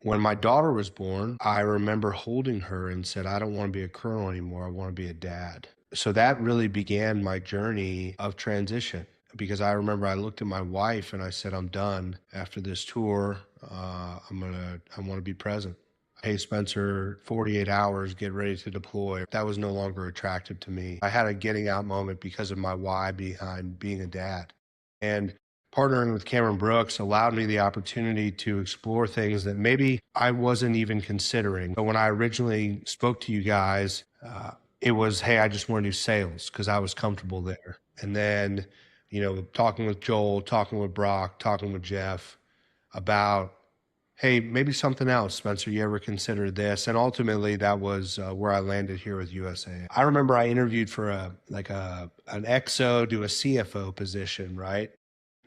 When my daughter was born, I remember holding her and said, I don't want to be a colonel anymore. I want to be a dad. So that really began my journey of transition because I remember I looked at my wife and I said, I'm done after this tour. I want to be present. Hey, Spencer, 48 hours, get ready to deploy. That was no longer attractive to me. I had a getting out moment because of my why behind being a dad. And partnering with Cameron Brooks allowed me the opportunity to explore things that maybe I wasn't even considering. But when I originally spoke to you guys, it was, hey, I just want to do sales because I was comfortable there. And then, talking with Joel, talking with Brock, talking with Jeff about, hey, maybe something else, Spencer, you ever considered this? And ultimately that was where I landed here with USAA. I remember I interviewed for an XO to a CFO position, right?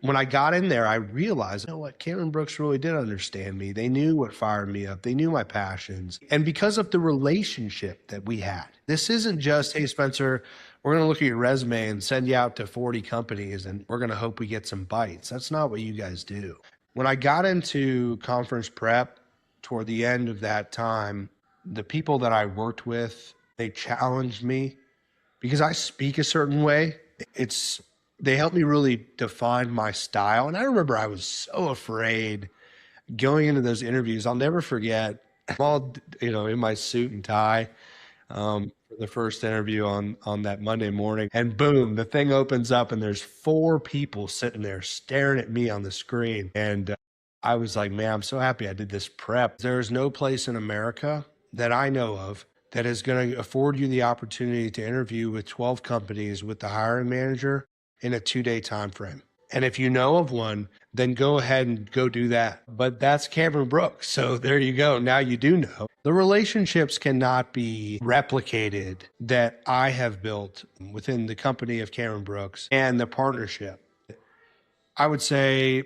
When I got in there, I realized, you know what, Cameron Brooks really did understand me. They knew what fired me up. They knew my passions. And because of the relationship that we had, this isn't just, hey, Spencer, we're going to look at your resume and send you out to 40 companies and we're going to hope we get some bites. That's not what you guys do. When I got into conference prep toward the end of that time, the people that I worked with, they challenged me because I speak a certain way. They helped me really define my style. And I remember I was so afraid going into those interviews. I'll never forget. I'm all, in my suit and tie for the first interview on that Monday morning. And boom, the thing opens up and there's 4 people sitting there staring at me on the screen. And I was like, man, I'm so happy I did this prep. There's no place in America that I know of that is going to afford you the opportunity to interview with 12 companies with the hiring manager in a 2-day time frame. And if you know of one, then go ahead and go do that. But that's Cameron Brooks. So there you go. Now you do know. The relationships cannot be replicated that I have built within the company of Cameron Brooks and the partnership. I would say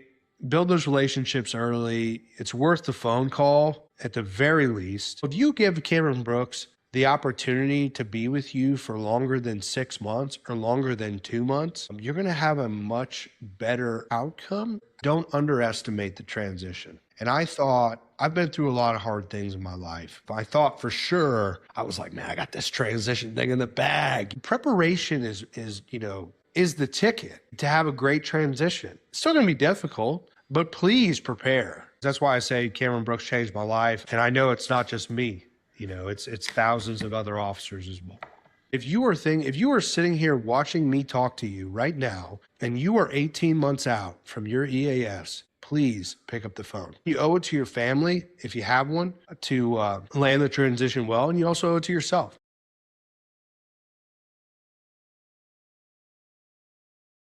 build those relationships early. It's worth the phone call at the very least. If you give Cameron Brooks the opportunity to be with you for longer than 6 months or longer than 2 months, you're going to have a much better outcome. Don't underestimate the transition. And I've been through a lot of hard things in my life. I thought for sure, I was like, man, I got this transition thing in the bag. Preparation is the ticket to have a great transition. It's still going to be difficult, but please prepare. That's why I say Cameron Brooks changed my life. And I know it's not just me. It's thousands of other officers as well. If you are sitting here watching me talk to you right now, and you are 18 months out from your EAS, please pick up the phone. You owe it to your family, if you have one, to land the transition well, and you also owe it to yourself.